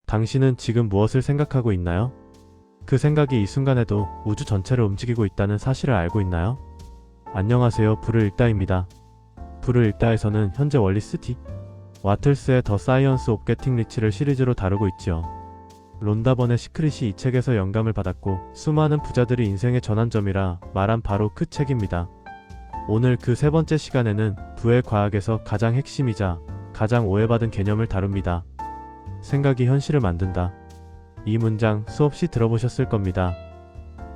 당신은 지금 무엇을 생각하고 있나요? 그 생각이 이 순간에도 우주 전체를 움직이고 있다는 사실을 알고 있나요? 안녕하세요. 불을 읽다입니다. 불을 읽다에서는 현재 월리스 D. 와틀스의 더 사이언스 옵 게팅 리치를 시리즈로 다루고 있지요. 론다번의 시크릿이 이 책에서 영감을 받았고 수많은 부자들이 인생의 전환점이라 말한 바로 그 책입니다. 오늘 그 세 번째 시간에는 부의 과학에서 가장 핵심이자 가장 오해받은 개념을 다룹니다. 생각이 현실을 만든다. 이 문장 수없이 들어보셨을 겁니다.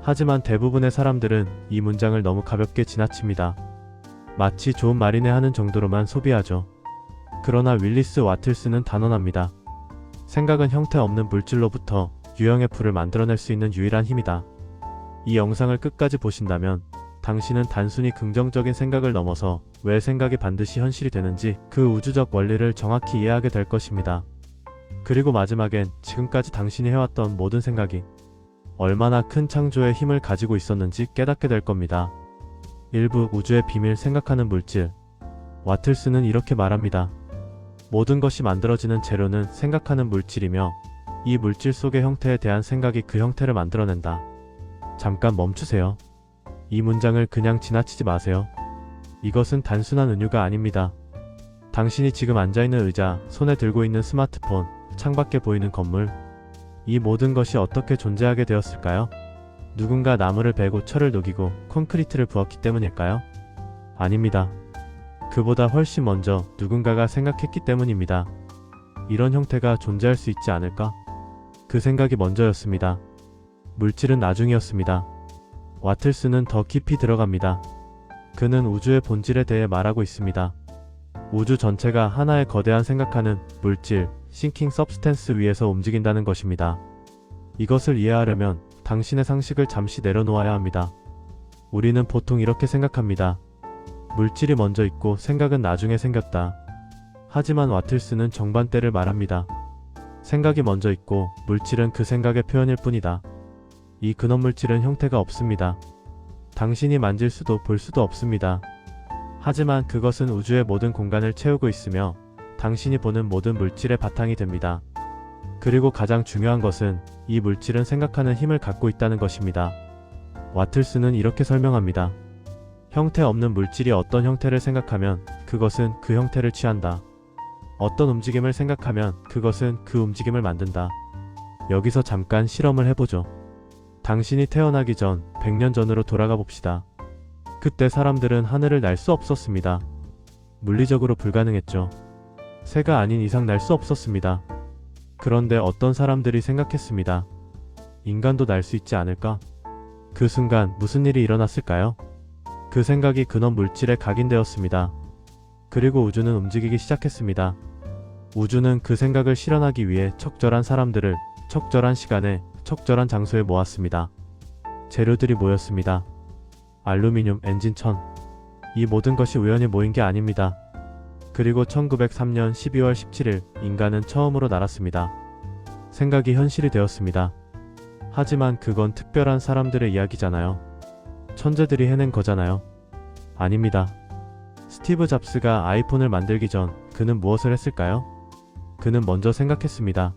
하지만 대부분의 사람들은 이 문장을 너무 가볍게 지나칩니다. 마치 좋은 말이네 하는 정도로만 소비하죠. 그러나 윌리스 와틀스는 단언합니다. 생각은 형태 없는 물질로부터 유형의 불을 만들어낼 수 있는 유일한 힘이다. 이 영상을 끝까지 보신다면 당신은 단순히 긍정적인 생각을 넘어서 왜 생각이 반드시 현실이 되는지 그 우주적 원리를 정확히 이해하게 될 것입니다. 그리고 마지막엔 지금까지 당신이 해왔던 모든 생각이 얼마나 큰 창조의 힘을 가지고 있었는지 깨닫게 될 겁니다. 일부 우주의 비밀 생각하는 물질. 와틀스는 이렇게 말합니다. 모든 것이 만들어지는 재료는 생각하는 물질이며 이 물질 속의 형태에 대한 생각이 그 형태를 만들어낸다. 잠깐 멈추세요. 이 문장을 그냥 지나치지 마세요. 이것은 단순한 은유가 아닙니다. 당신이 지금 앉아있는 의자, 손에 들고 있는 스마트폰, 창밖에 보이는 건물, 이 모든 것이 어떻게 존재하게 되었을까요? 누군가 나무를 베고 철을 녹이고 콘크리트를 부었기 때문일까요? 아닙니다. 그보다 훨씬 먼저 누군가가 생각했기 때문입니다. 이런 형태가 존재할 수 있지 않을까? 그 생각이 먼저였습니다. 물질은 나중이었습니다. 와틀스는 더 깊이 들어갑니다. 그는 우주의 본질에 대해 말하고 있습니다. 우주 전체가 하나의 거대한 생각하는 물질, 싱킹 서브스텐스 위에서 움직인다는 것입니다. 이것을 이해하려면 당신의 상식을 잠시 내려놓아야 합니다. 우리는 보통 이렇게 생각합니다. 물질이 먼저 있고 생각은 나중에 생겼다. 하지만 와틀스는 정반대를 말합니다. 생각이 먼저 있고 물질은 그 생각의 표현일 뿐이다. 이 근원 물질은 형태가 없습니다. 당신이 만질 수도 볼 수도 없습니다. 하지만 그것은 우주의 모든 공간을 채우고 있으며 당신이 보는 모든 물질의 바탕이 됩니다. 그리고 가장 중요한 것은 이 물질은 생각하는 힘을 갖고 있다는 것입니다. 와틀스는 이렇게 설명합니다. 형태 없는 물질이 어떤 형태를 생각하면 그것은 그 형태를 취한다. 어떤 움직임을 생각하면 그것은 그 움직임을 만든다. 여기서 잠깐 실험을 해보죠. 당신이 태어나기 전 100년 전으로 돌아가 봅시다. 그때 사람들은 하늘을 날 수 없었습니다. 물리적으로 불가능했죠. 새가 아닌 이상 날 수 없었습니다. 그런데 어떤 사람들이 생각했습니다. 인간도 날 수 있지 않을까? 그 순간 무슨 일이 일어났을까요? 그 생각이 근원 물질에 각인되었습니다. 그리고 우주는 움직이기 시작했습니다. 우주는 그 생각을 실현하기 위해 적절한 사람들을 적절한 시간에 적절한 장소에 모았습니다. 재료들이 모였습니다. 알루미늄, 엔진, 천. 이 모든 것이 우연히 모인 게 아닙니다. 그리고 1903년 12월 17일 인간은 처음으로 날았습니다. 생각이 현실이 되었습니다. 하지만 그건 특별한 사람들의 이야기잖아요. 천재들이 해낸 거잖아요. 아닙니다. 스티브 잡스가 아이폰을 만들기 전 그는 무엇을 했을까요? 그는 먼저 생각했습니다.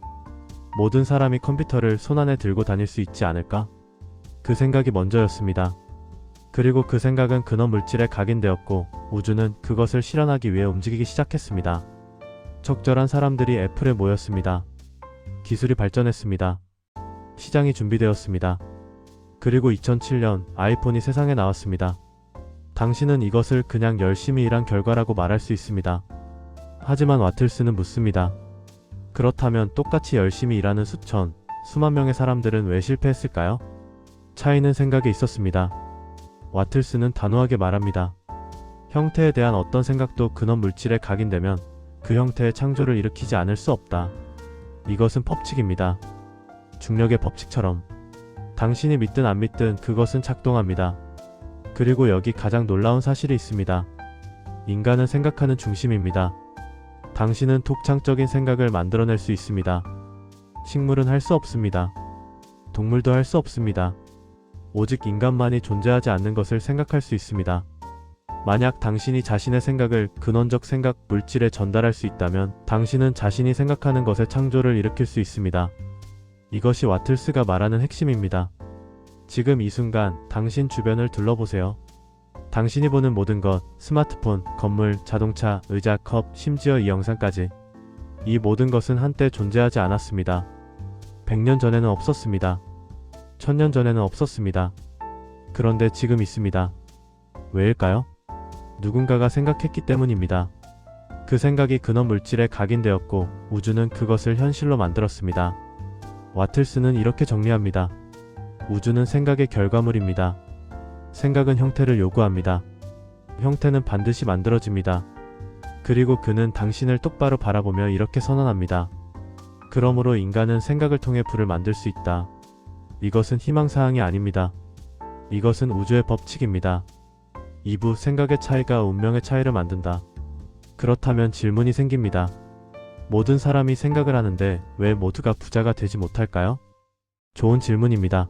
모든 사람이 컴퓨터를 손안에 들고 다닐 수 있지 않을까? 그 생각이 먼저였습니다. 그리고 그 생각은 근원 물질에 각인되었고 우주는 그것을 실현하기 위해 움직이기 시작했습니다. 적절한 사람들이 애플에 모였습니다. 기술이 발전했습니다. 시장이 준비되었습니다. 그리고 2007년 아이폰이 세상에 나왔습니다. 당신은 이것을 그냥 열심히 일한 결과라고 말할 수 있습니다. 하지만 와틀스는 묻습니다. 그렇다면 똑같이 열심히 일하는 수천, 수만 명의 사람들은 왜 실패했을까요? 차이는 생각에 있었습니다. 와틀스는 단호하게 말합니다. 형태에 대한 어떤 생각도 근원 물질에 각인되면 그 형태의 창조를 일으키지 않을 수 없다. 이것은 법칙입니다. 중력의 법칙처럼. 당신이 믿든 안 믿든 그것은 작동합니다. 그리고 여기 가장 놀라운 사실이 있습니다. 인간은 생각하는 중심입니다. 당신은 독창적인 생각을 만들어낼 수 있습니다. 식물은 할 수 없습니다. 동물도 할 수 없습니다. 오직 인간만이 존재하지 않는 것을 생각할 수 있습니다. 만약 당신이 자신의 생각을 근원적 생각 물질에 전달할 수 있다면 당신은 자신이 생각하는 것의 창조를 일으킬 수 있습니다. 이것이 와틀스가 말하는 핵심입니다. 지금 이 순간 당신 주변을 둘러보세요. 당신이 보는 모든 것, 스마트폰, 건물, 자동차, 의자, 컵, 심지어 이 영상까지. 이 모든 것은 한때 존재하지 않았습니다. 100년 전에는 없었습니다. 1000년 전에는 없었습니다. 그런데 지금 있습니다. 왜일까요? 누군가가 생각했기 때문입니다. 그 생각이 근원 물질에 각인되었고 우주는 그것을 현실로 만들었습니다. 와틀스는 이렇게 정리합니다. 우주는 생각의 결과물입니다. 생각은 형태를 요구합니다. 형태는 반드시 만들어집니다. 그리고 그는 당신을 똑바로 바라보며 이렇게 선언합니다. 그러므로 인간은 생각을 통해 불을 만들 수 있다. 이것은 희망사항이 아닙니다. 이것은 우주의 법칙입니다. 2부 생각의 차이가 운명의 차이를 만든다. 그렇다면 질문이 생깁니다. 모든 사람이 생각을 하는데 왜 모두가 부자가 되지 못할까요? 좋은 질문입니다.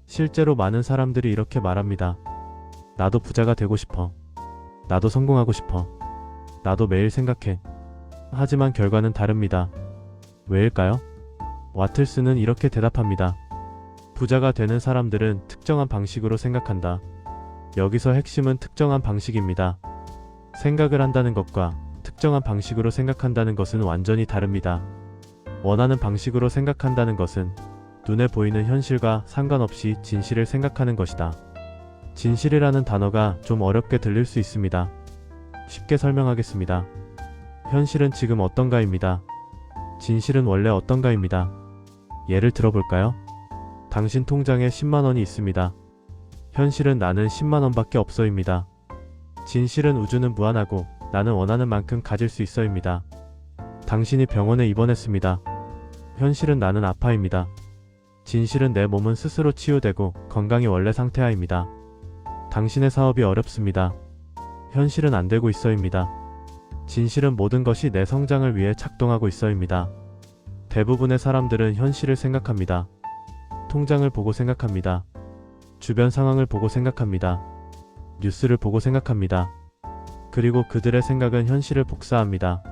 실제로 많은 사람들이 이렇게 말합니다. 나도 부자가 되고 싶어. 나도 성공하고 싶어. 나도 매일 생각해. 하지만 결과는 다릅니다. 왜일까요? 와틀스는 이렇게 대답합니다. 부자가 되는 사람들은 특정한 방식으로 생각한다. 여기서 핵심은 특정한 방식입니다. 생각을 한다는 것과 특정한 방식으로 생각한다는 것은 완전히 다릅니다. 원하는 방식으로 생각한다는 것은 눈에 보이는 현실과 상관없이 진실을 생각하는 것이다. 진실이라는 단어가 좀 어렵게 들릴 수 있습니다. 쉽게 설명하겠습니다. 현실은 지금 어떤가입니다. 진실은 원래 어떤가입니다. 예를 들어볼까요? 당신 통장에 10만원이 있습니다. 현실은 나는 10만원밖에 없어입니다. 진실은 우주는 무한하고 나는 원하는 만큼 가질 수 있어입니다. 당신이 병원에 입원했습니다. 현실은 나는 아파입니다. 진실은 내 몸은 스스로 치유되고 건강이 원래 상태하입니다. 당신의 사업이 어렵습니다. 현실은 안 되고 있어입니다. 진실은 모든 것이 내 성장을 위해 작동하고 있어입니다. 대부분의 사람들은 현실을 생각합니다. 통장을 보고 생각합니다. 주변 상황을 보고 생각합니다. 뉴스를 보고 생각합니다. 그리고 그들의 생각은 현실을 복사합니다.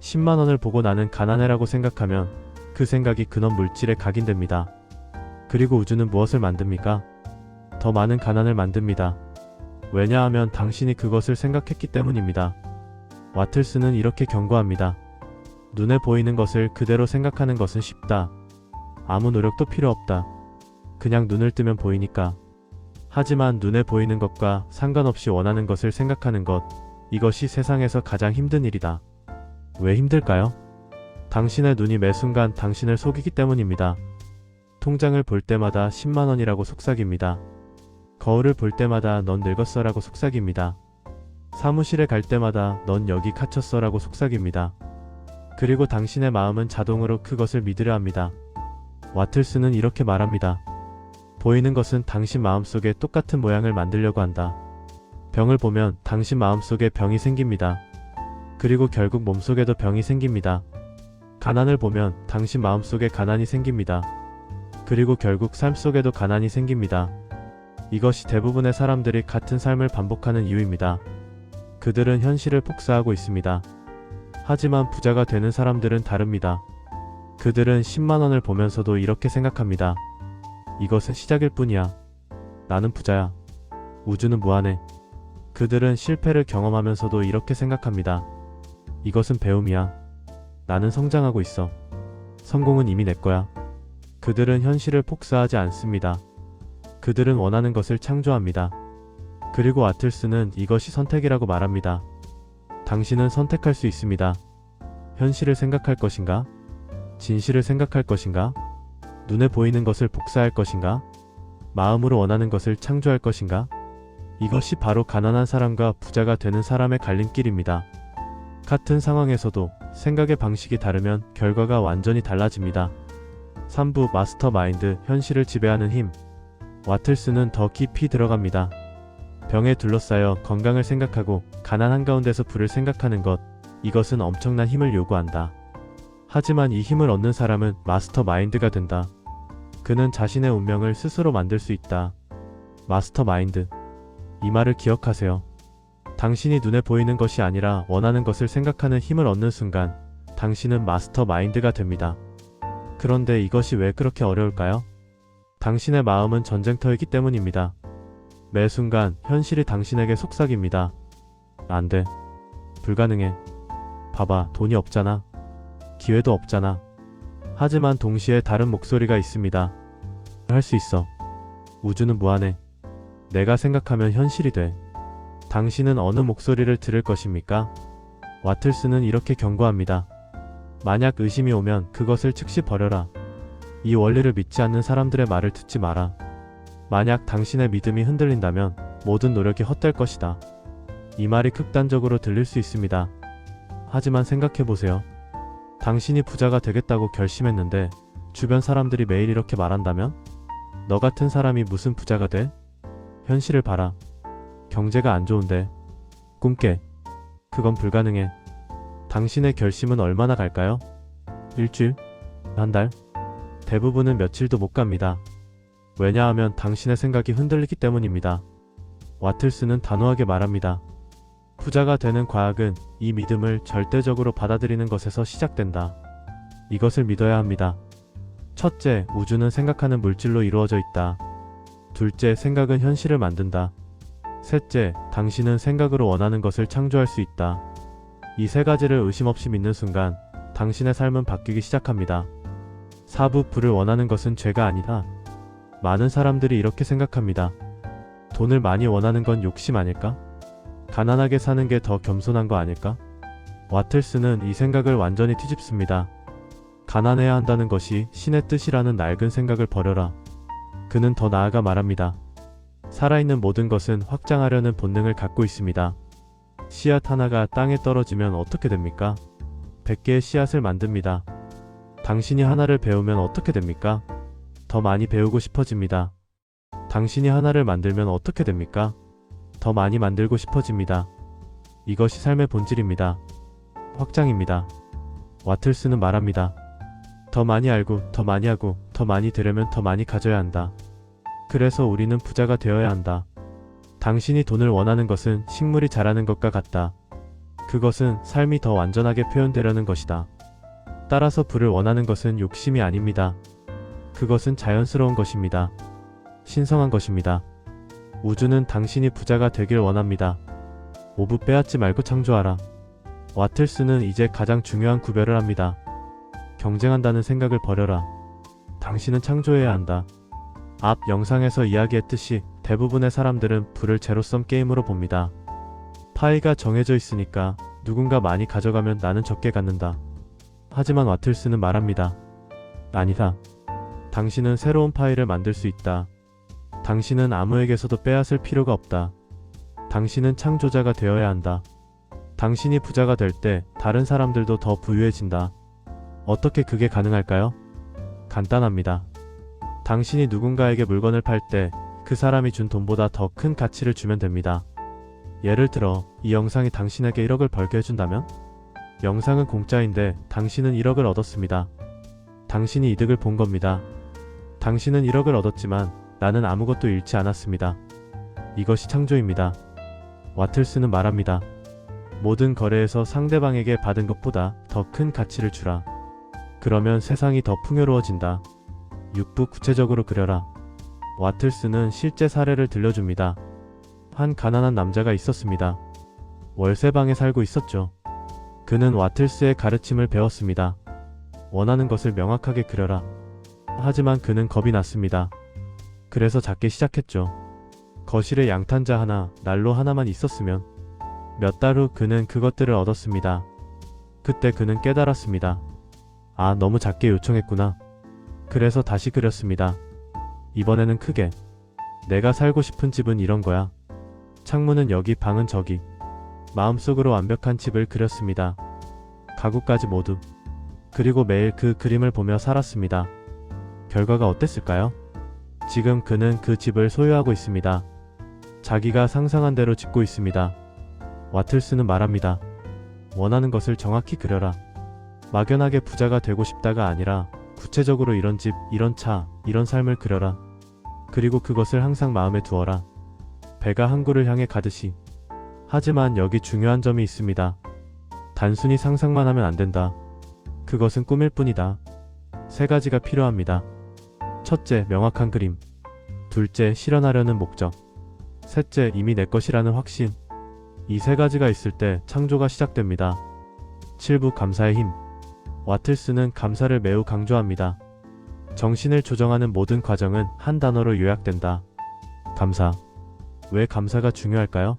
10만원을 보고 나는 가난해라고 생각하면 그 생각이 근원 물질에 각인됩니다. 그리고 우주는 무엇을 만듭니까? 더 많은 가난을 만듭니다. 왜냐하면 당신이 그것을 생각했기 때문입니다. 와틀스는 이렇게 경고합니다. 눈에 보이는 것을 그대로 생각하는 것은 쉽다. 아무 노력도 필요 없다. 그냥 눈을 뜨면 보이니까. 하지만 눈에 보이는 것과 상관없이 원하는 것을 생각하는 것, 이것이 세상에서 가장 힘든 일이다. 왜 힘들까요? 당신의 눈이 매 순간 당신을 속이기 때문입니다. 통장을 볼 때마다 10만원이라고 속삭입니다. 거울을 볼 때마다 넌 늙었어라고 속삭입니다. 사무실에 갈 때마다 넌 여기 갇혔어라고 속삭입니다. 그리고 당신의 마음은 자동으로 그것을 믿으려 합니다. 와틀스는 이렇게 말합니다. 보이는 것은 당신 마음속에 똑같은 모양을 만들려고 한다. 병을 보면 당신 마음속에 병이 생깁니다. 그리고 결국 몸속에도 병이 생깁니다. 가난을 보면 당신 마음속에 가난이 생깁니다. 그리고 결국 삶 속에도 가난이 생깁니다. 이것이 대부분의 사람들이 같은 삶을 반복하는 이유입니다. 그들은 현실을 복사하고 있습니다. 하지만 부자가 되는 사람들은 다릅니다. 그들은 10만원을 보면서도 이렇게 생각합니다. 이것은 시작일 뿐이야. 나는 부자야. 우주는 무한해. 그들은 실패를 경험하면서도 이렇게 생각합니다. 이것은 배움이야. 나는 성장하고 있어. 성공은 이미 내 거야. 그들은 현실을 복사하지 않습니다. 그들은 원하는 것을 창조합니다. 그리고 와틀스는 이것이 선택이라고 말합니다. 당신은 선택할 수 있습니다. 현실을 생각할 것인가? 진실을 생각할 것인가? 눈에 보이는 것을 복사할 것인가? 마음으로 원하는 것을 창조할 것인가? 이것이 바로 가난한 사람과 부자가 되는 사람의 갈림길입니다. 같은 상황에서도 생각의 방식이 다르면 결과가 완전히 달라집니다. 3부 마스터 마인드, 현실을 지배하는 힘. 와틀스는 더 깊이 들어갑니다. 병에 둘러싸여 건강을 생각하고 가난 한가운데서 부를 생각하는 것, 이것은 엄청난 힘을 요구한다. 하지만 이 힘을 얻는 사람은 마스터 마인드가 된다. 그는 자신의 운명을 스스로 만들 수 있다. 마스터 마인드. 이 말을 기억하세요. 당신이 눈에 보이는 것이 아니라 원하는 것을 생각하는 힘을 얻는 순간 당신은 마스터 마인드가 됩니다. 그런데 이것이 왜 그렇게 어려울까요? 당신의 마음은 전쟁터이기 때문입니다. 매 순간 현실이 당신에게 속삭입니다. 안 돼. 불가능해. 봐봐, 돈이 없잖아. 기회도 없잖아. 하지만 동시에 다른 목소리가 있습니다. 할 수 있어. 우주는 무한해. 내가 생각하면 현실이 돼. 당신은 어느 목소리를 들을 것입니까? 와틀스는 이렇게 경고합니다. 만약 의심이 오면 그것을 즉시 버려라. 이 원리를 믿지 않는 사람들의 말을 듣지 마라. 만약 당신의 믿음이 흔들린다면 모든 노력이 헛될 것이다. 이 말이 극단적으로 들릴 수 있습니다. 하지만 생각해보세요. 당신이 부자가 되겠다고 결심했는데 주변 사람들이 매일 이렇게 말한다면? 너 같은 사람이 무슨 부자가 돼? 현실을 봐라. 경제가 안 좋은데. 꿈깨. 그건 불가능해. 당신의 결심은 얼마나 갈까요? 일주일? 한 달? 대부분은 며칠도 못 갑니다. 왜냐하면 당신의 생각이 흔들리기 때문입니다. 와틀스는 단호하게 말합니다. 부자가 되는 과학은 이 믿음을 절대적으로 받아들이는 것에서 시작된다. 이것을 믿어야 합니다. 첫째, 우주는 생각하는 물질로 이루어져 있다. 둘째, 생각은 현실을 만든다. 셋째, 당신은 생각으로 원하는 것을 창조할 수 있다. 이 세 가지를 의심 없이 믿는 순간 당신의 삶은 바뀌기 시작합니다. 사부, 부를 원하는 것은 죄가 아니다. 많은 사람들이 이렇게 생각합니다. 돈을 많이 원하는 건 욕심 아닐까? 가난하게 사는 게 더 겸손한 거 아닐까? 와틀스는 이 생각을 완전히 뒤집습니다. 가난해야 한다는 것이 신의 뜻이라는 낡은 생각을 버려라. 그는 더 나아가 말합니다. 살아있는 모든 것은 확장하려는 본능을 갖고 있습니다. 씨앗 하나가 땅에 떨어지면 어떻게 됩니까? 100개의 씨앗을 만듭니다. 당신이 하나를 배우면 어떻게 됩니까? 더 많이 배우고 싶어집니다. 당신이 하나를 만들면 어떻게 됩니까? 더 많이 만들고 싶어집니다. 이것이 삶의 본질입니다. 확장입니다. 와틀스는 말합니다. 더 많이 알고, 더 많이 하고, 더 많이 되려면 더 많이 가져야 한다. 그래서 우리는 부자가 되어야 한다. 당신이 돈을 원하는 것은 식물이 자라는 것과 같다. 그것은 삶이 더 완전하게 표현되려는 것이다. 따라서 부를 원하는 것은 욕심이 아닙니다. 그것은 자연스러운 것입니다. 신성한 것입니다. 우주는 당신이 부자가 되길 원합니다. 오브 빼앗지 말고 창조하라. 와틀스는 이제 가장 중요한 구별을 합니다. 경쟁한다는 생각을 버려라. 당신은 창조해야 한다. 앞 영상에서 이야기했듯이 대부분의 사람들은 부를 제로섬 게임으로 봅니다. 파이가 정해져 있으니까 누군가 많이 가져가면 나는 적게 갖는다. 하지만 와틀스는 말합니다. 아니다. 당신은 새로운 파이를 만들 수 있다. 당신은 아무에게서도 빼앗을 필요가 없다. 당신은 창조자가 되어야 한다. 당신이 부자가 될 때 다른 사람들도 더 부유해진다. 어떻게 그게 가능할까요? 간단합니다. 당신이 누군가에게 물건을 팔 때 그 사람이 준 돈보다 더 큰 가치를 주면 됩니다. 예를 들어 이 영상이 당신에게 1억을 벌게 해준다면? 영상은 공짜인데 당신은 1억을 얻었습니다. 당신이 이득을 본 겁니다. 당신은 1억을 얻었지만 나는 아무것도 잃지 않았습니다. 이것이 창조입니다. 와틀스는 말합니다. 모든 거래에서 상대방에게 받은 것보다 더 큰 가치를 주라. 그러면 세상이 더 풍요로워진다. 6부 구체적으로 그려라. 와틀스는 실제 사례를 들려줍니다. 한 가난한 남자가 있었습니다. 월세방에 살고 있었죠. 그는 와틀스의 가르침을 배웠습니다. 원하는 것을 명확하게 그려라. 하지만 그는 겁이 났습니다. 그래서 작게 시작했죠. 거실에 양탄자 하나, 난로 하나만 있었으면. 몇 달 후 그는 그것들을 얻었습니다. 그때 그는 깨달았습니다. 아, 너무 작게 요청했구나. 그래서 다시 그렸습니다. 이번에는 크게. 내가 살고 싶은 집은 이런 거야. 창문은 여기, 방은 저기. 마음속으로 완벽한 집을 그렸습니다. 가구까지 모두. 그리고 매일 그 그림을 보며 살았습니다. 결과가 어땠을까요? 지금 그는 그 집을 소유하고 있습니다. 자기가 상상한 대로 짓고 있습니다. 와틀스는 말합니다. 원하는 것을 정확히 그려라. 막연하게 부자가 되고 싶다가 아니라 구체적으로 이런 집, 이런 차, 이런 삶을 그려라. 그리고 그것을 항상 마음에 두어라. 배가 항구를 향해 가듯이. 하지만 여기 중요한 점이 있습니다. 단순히 상상만 하면 안 된다. 그것은 꿈일 뿐이다. 세 가지가 필요합니다. 첫째, 명확한 그림. 둘째, 실현하려는 목적. 셋째, 이미 내 것이라는 확신. 이 세 가지가 있을 때 창조가 시작됩니다. 7부 감사의 힘. 와틀스는 감사를 매우 강조합니다. 정신을 조정하는 모든 과정은 한 단어로 요약된다. 감사. 왜 감사가 중요할까요?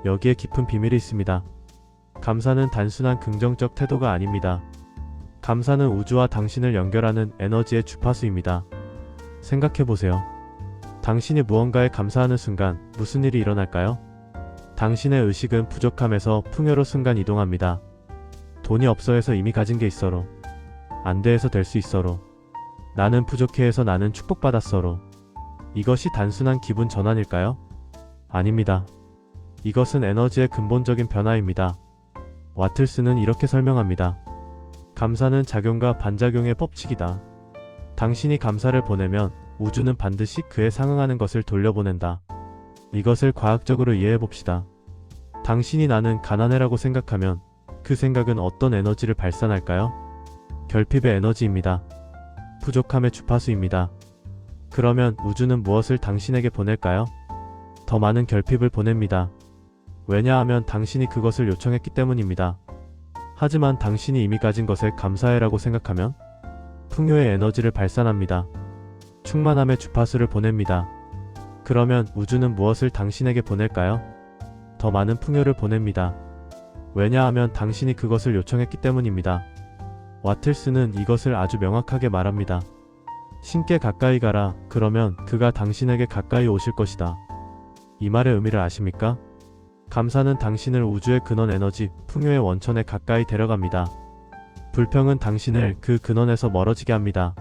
여기에 깊은 비밀이 있습니다. 감사는 단순한 긍정적 태도가 아닙니다. 감사는 우주와 당신을 연결하는 에너지의 주파수입니다. 생각해보세요. 당신이 무언가에 감사하는 순간 무슨 일이 일어날까요? 당신의 의식은 부족함에서 풍요로 순간 이동합니다. 돈이 없어 해서 이미 가진 게 있어로. 안 돼 해서 될 수 있어로. 나는 부족해 해서 나는 축복받았어로. 이것이 단순한 기분 전환일까요? 아닙니다. 이것은 에너지의 근본적인 변화입니다. 와틀스는 이렇게 설명합니다. 감사는 작용과 반작용의 법칙이다. 당신이 감사를 보내면 우주는 반드시 그에 상응하는 것을 돌려보낸다. 이것을 과학적으로 이해해봅시다. 당신이 나는 가난해라고 생각하면 그 생각은 어떤 에너지를 발산할까요? 결핍의 에너지입니다. 부족함의 주파수입니다. 그러면 우주는 무엇을 당신에게 보낼까요? 더 많은 결핍을 보냅니다. 왜냐하면 당신이 그것을 요청했기 때문입니다. 하지만 당신이 이미 가진 것에 감사해라고 생각하면 풍요의 에너지를 발산합니다. 충만함의 주파수를 보냅니다. 그러면 우주는 무엇을 당신에게 보낼까요? 더 많은 풍요를 보냅니다. 왜냐하면 당신이 그것을 요청했기 때문입니다. 와틀스는 이것을 아주 명확하게 말합니다. 신께 가까이 가라. 그러면 그가 당신에게 가까이 오실 것이다. 이 말의 의미를 아십니까? 감사는 당신을 우주의 근원 에너지, 풍요의 원천에 가까이 데려갑니다. 불평은 당신을 그 근원에서 멀어지게 합니다.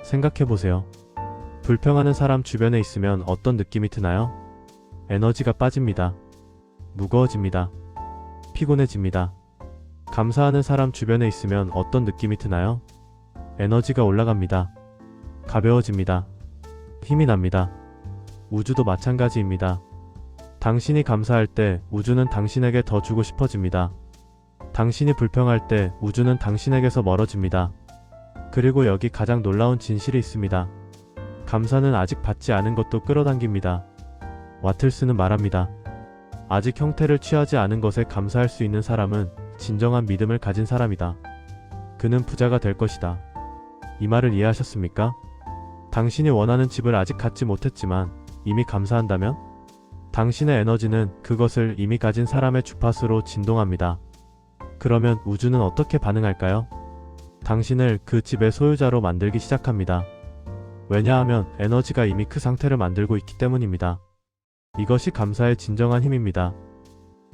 생각해보세요. 불평하는 사람 주변에 있으면 어떤 느낌이 드나요? 에너지가 빠집니다. 무거워집니다. 피곤해집니다. 감사하는 사람 주변에 있으면 어떤 느낌이 드나요? 에너지가 올라갑니다. 가벼워집니다. 힘이 납니다. 우주도 마찬가지입니다. 당신이 감사할 때 우주는 당신에게 더 주고 싶어집니다. 당신이 불평할 때 우주는 당신에게서 멀어집니다. 그리고 여기 가장 놀라운 진실이 있습니다. 감사는 아직 받지 않은 것도 끌어당깁니다. 와틀스는 말합니다. 아직 형태를 취하지 않은 것에 감사할 수 있는 사람은 진정한 믿음을 가진 사람이다. 그는 부자가 될 것이다. 이 말을 이해하셨습니까? 당신이 원하는 집을 아직 갖지 못했지만 이미 감사한다면? 당신의 에너지는 그것을 이미 가진 사람의 주파수로 진동합니다. 그러면 우주는 어떻게 반응할까요? 당신을 그 집의 소유자로 만들기 시작합니다. 왜냐하면 에너지가 이미 그 상태를 만들고 있기 때문입니다. 이것이 감사의 진정한 힘입니다.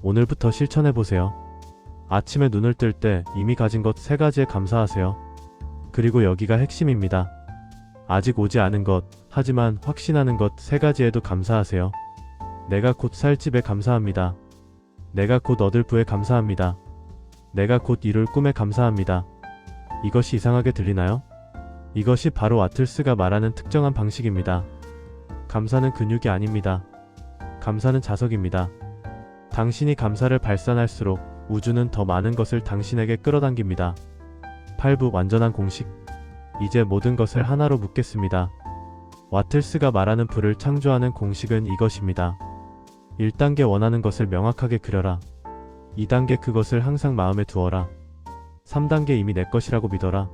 오늘부터 실천해보세요. 아침에 눈을 뜰 때 이미 가진 것 3가지에 감사하세요. 그리고 여기가 핵심입니다. 아직 오지 않은 것, 하지만 확신하는 것 3가지에도 감사하세요. 내가 곧 살 집에 감사합니다. 내가 곧 얻을 부에 감사합니다. 내가 곧 이룰 꿈에 감사합니다. 이것이 이상하게 들리나요? 이것이 바로 와틀스가 말하는 특정한 방식입니다. 감사는 근육이 아닙니다. 감사는 자석입니다. 당신이 감사를 발산할수록 우주는 더 많은 것을 당신에게 끌어당깁니다. 8부 완전한 공식. 이제 모든 것을 하나로 묶겠습니다. 와틀스가 말하는 부를 창조하는 공식은 이것입니다. 1단계 원하는 것을 명확하게 그려라. 2단계 그것을 항상 마음에 두어라. 3단계 이미 내 것이라고 믿어라.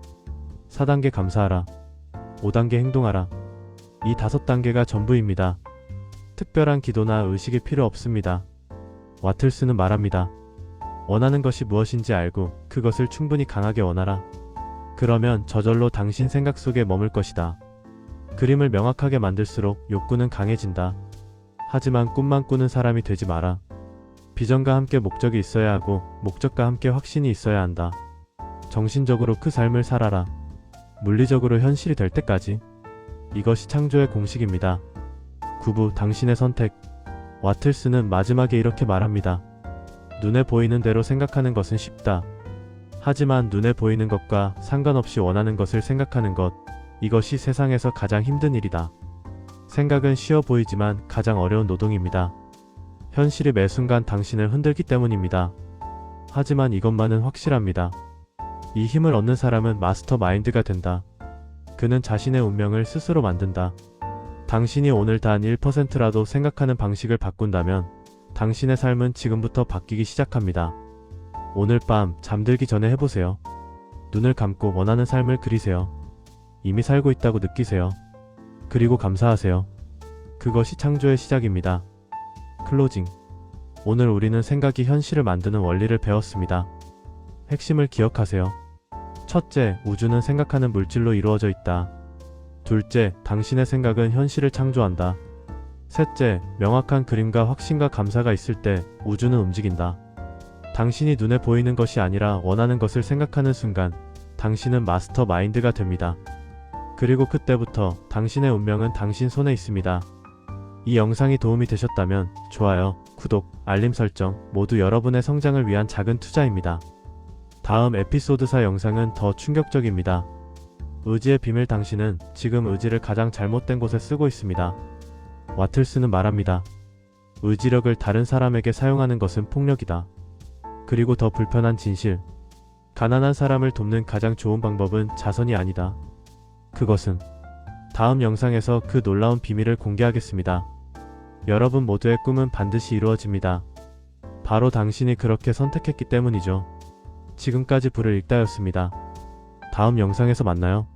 4단계 감사하라. 5단계 행동하라. 이 5단계가 전부입니다. 특별한 기도나 의식이 필요 없습니다. 와틀스는 말합니다. 원하는 것이 무엇인지 알고 그것을 충분히 강하게 원하라. 그러면 저절로 당신 생각 속에 머물 것이다. 그림을 명확하게 만들수록 욕구는 강해진다. 하지만 꿈만 꾸는 사람이 되지 마라. 비전과 함께 목적이 있어야 하고 목적과 함께 확신이 있어야 한다. 정신적으로 그 삶을 살아라. 물리적으로 현실이 될 때까지. 이것이 창조의 공식입니다. 9부 당신의 선택. 와틀스는 마지막에 이렇게 말합니다. 눈에 보이는 대로 생각하는 것은 쉽다. 하지만 눈에 보이는 것과 상관없이 원하는 것을 생각하는 것, 이것이 세상에서 가장 힘든 일이다. 생각은 쉬워 보이지만 가장 어려운 노동입니다. 현실이 매 순간 당신을 흔들기 때문입니다. 하지만 이것만은 확실합니다. 이 힘을 얻는 사람은 마스터 마인드가 된다. 그는 자신의 운명을 스스로 만든다. 당신이 오늘 단 1%라도 생각하는 방식을 바꾼다면 당신의 삶은 지금부터 바뀌기 시작합니다. 오늘 밤 잠들기 전에 해보세요. 눈을 감고 원하는 삶을 그리세요. 이미 살고 있다고 느끼세요. 그리고 감사하세요. 그것이 창조의 시작입니다. 클로징. 오늘 우리는 생각이 현실을 만드는 원리를 배웠습니다. 핵심을 기억하세요. 첫째, 우주는 생각하는 물질로 이루어져 있다. 둘째, 당신의 생각은 현실을 창조한다. 셋째, 명확한 그림과 확신과 감사가 있을 때 우주는 움직인다. 당신이 눈에 보이는 것이 아니라 원하는 것을 생각하는 순간 당신은 마스터 마인드가 됩니다. 그리고 그때부터 당신의 운명은 당신 손에 있습니다. 이 영상이 도움이 되셨다면 좋아요, 구독, 알림 설정 모두 여러분의 성장을 위한 작은 투자입니다. 다음 에피소드 4 영상은 더 충격적입니다. 의지의 비밀. 당신은 지금 의지를 가장 잘못된 곳에 쓰고 있습니다. 와틀스는 말합니다. 의지력을 다른 사람에게 사용하는 것은 폭력이다. 그리고 더 불편한 진실. 가난한 사람을 돕는 가장 좋은 방법은 자선이 아니다. 그것은 다음 영상에서 그 놀라운 비밀을 공개하겠습니다. 여러분 모두의 꿈은 반드시 이루어집니다. 바로 당신이 그렇게 선택했기 때문이죠. 지금까지 불을 읽다였습니다. 다음 영상에서 만나요.